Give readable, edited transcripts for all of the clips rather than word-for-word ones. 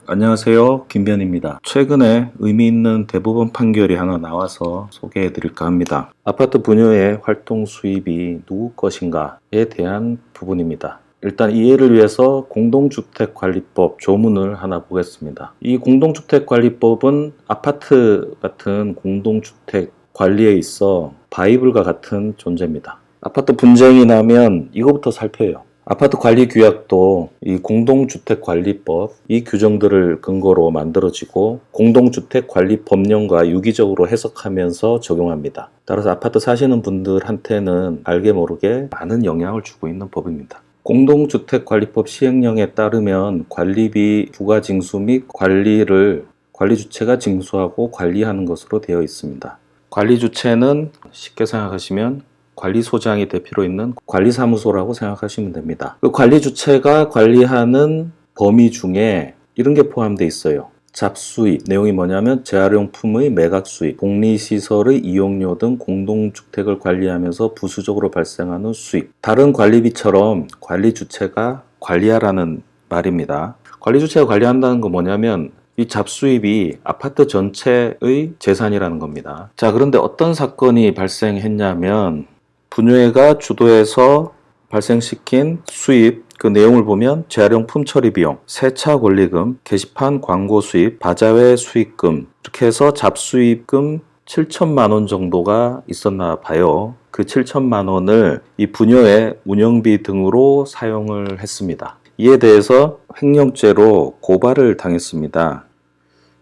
안녕하세요. 김변입니다. 최근에 의미 있는 대법원 판결이 하나 나와서 소개해 드릴까 합니다. 아파트 분여의 활동 수입이 누구 것인가에 대한 부분입니다. 일단 이해를 위해서 공동주택관리법 조문을 하나 보겠습니다. 이 공동주택관리법은 아파트 같은 공동주택 관리에 있어 바이블과 같은 존재입니다. 아파트 분쟁이 나면 이거부터 살펴요. 아파트 관리 규약도 이 공동주택관리법 이 규정들을 근거로 만들어지고 공동주택관리법령과 유기적으로 해석하면서 적용합니다. 따라서 아파트 사시는 분들한테는 알게 모르게 많은 영향을 주고 있는 법입니다. 공동주택관리법 시행령에 따르면 관리비 부과징수 및 관리를 관리주체가 징수하고 관리하는 것으로 되어 있습니다. 관리주체는 쉽게 생각하시면 관리소장이 대표로 있는 관리사무소라고 생각하시면 됩니다. 그 관리주체가 관리하는 범위 중에 이런 게 포함되어 있어요. 잡수입, 내용이 뭐냐면 재활용품의 매각수입, 복리시설의 이용료 등 공동주택을 관리하면서 부수적으로 발생하는 수입. 다른 관리비처럼 관리주체가 관리하라는 말입니다. 관리주체가 관리한다는 건 뭐냐면 이 잡수입이 아파트 전체의 재산이라는 겁니다. 자, 그런데 어떤 사건이 발생했냐면 분여회가 주도해서 발생시킨 수입 그 내용을 보면 재활용품 처리 비용, 세차 권리금, 게시판 광고 수입, 바자회 수익금 이렇게 해서 잡수입금 7천만 원 정도가 있었나 봐요. 그 7천만 원을 이 분여회 운영비 등으로 사용을 했습니다. 이에 대해서 횡령죄로 고발을 당했습니다.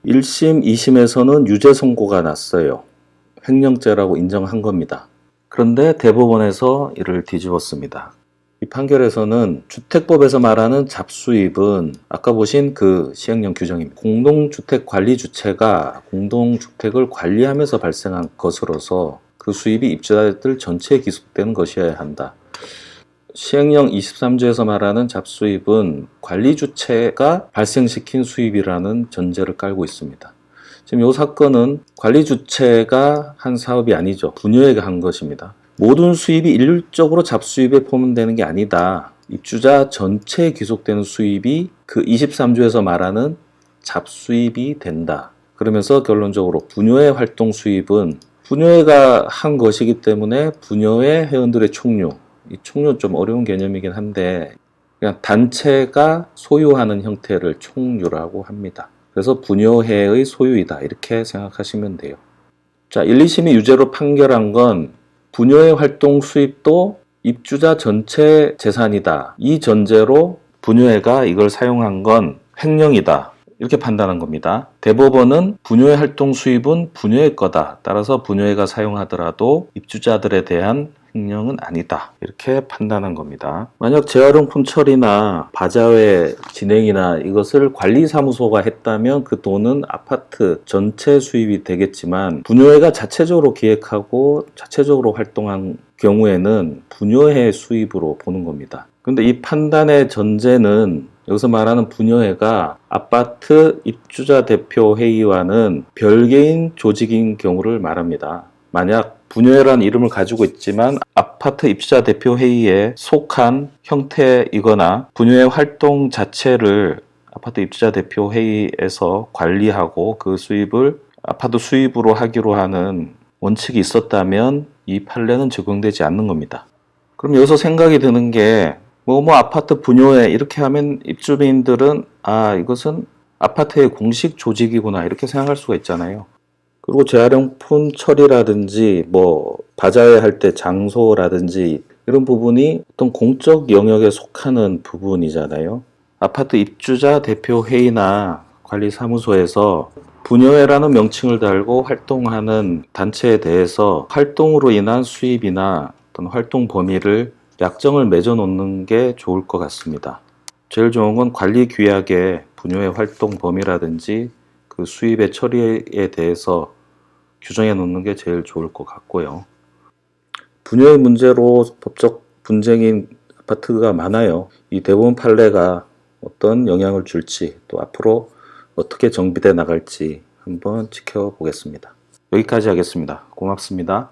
1심, 2심에서는 유죄 선고가 났어요. 횡령죄라고 인정한 겁니다. 그런데 대법원에서 이를 뒤집었습니다. 이 판결에서는 주택법에서 말하는 잡수입은 아까 보신 그 시행령 규정입니다. 공동주택 관리 주체가 공동주택을 관리하면서 발생한 것으로서 그 수입이 입주자들 전체에 기속되는 것이어야 한다. 시행령 23조에서 말하는 잡수입은 관리 주체가 발생시킨 수입이라는 전제를 깔고 있습니다. 지금 이 사건은 관리 주체가 한 사업이 아니죠. 분여회가 한 것입니다. 모든 수입이 일률적으로 잡수입에 포함되는 게 아니다. 입주자 전체에 귀속되는 수입이 그 23조에서 말하는 잡수입이 된다. 그러면서 결론적으로 분여회 활동 수입은 분여회가 한 것이기 때문에 분여회 회원들의 총류, 이 총류는 좀 어려운 개념이긴 한데 그냥 단체가 소유하는 형태를 총류라고 합니다. 그래서 분여회의 소유이다 이렇게 생각하시면 돼요. 자, 1, 2심이 유죄로 판결한 건 분여회 활동 수입도 입주자 전체 재산이다. 이 전제로 분여회가 이걸 사용한 건 횡령이다. 이렇게 판단한 겁니다. 대법원은 분여회 활동 수입은 분여회 거다. 따라서 분여회가 사용하더라도 입주자들에 대한 횡령은 아니다. 이렇게 판단한 겁니다. 만약 재활용품 처리나 바자회 진행이나 이것을 관리사무소가 했다면 그 돈은 아파트 전체 수입이 되겠지만 분여회가 자체적으로 기획하고 자체적으로 활동한 경우에는 분여회 수입으로 보는 겁니다. 그런데 이 판단의 전제는 여기서 말하는 분여회가 아파트 입주자 대표 회의와는 별개인 조직인 경우를 말합니다. 만약 분여회라는 이름을 가지고 있지만 아파트 입주자 대표 회의에 속한 형태이거나 분여회 활동 자체를 아파트 입주자 대표 회의에서 관리하고 그 수입을 아파트 수입으로 하기로 하는 원칙이 있었다면 이 판례는 적용되지 않는 겁니다. 그럼 여기서 생각이 드는 게 아파트 분여회 이렇게 하면 입주민들은 이것은 아파트의 공식 조직이구나 이렇게 생각할 수가 있잖아요. 그리고 재활용품 처리라든지 바자회 할 때 장소라든지 이런 부분이 어떤 공적 영역에 속하는 부분이잖아요. 아파트 입주자 대표 회의나 관리사무소에서 분여회라는 명칭을 달고 활동하는 단체에 대해서 활동으로 인한 수입이나 어떤 활동 범위를 약정을 맺어 놓는 게 좋을 것 같습니다. 제일 좋은 건 관리 규약에 분여회 활동 범위라든지 그 수입의 처리에 대해서 규정해 놓는 게 제일 좋을 것 같고요. 분여의 문제로 법적 분쟁인 아파트가 많아요. 이 대법원 판례가 어떤 영향을 줄지 또 앞으로 어떻게 정비돼 나갈지 한번 지켜보겠습니다. 여기까지 하겠습니다. 고맙습니다.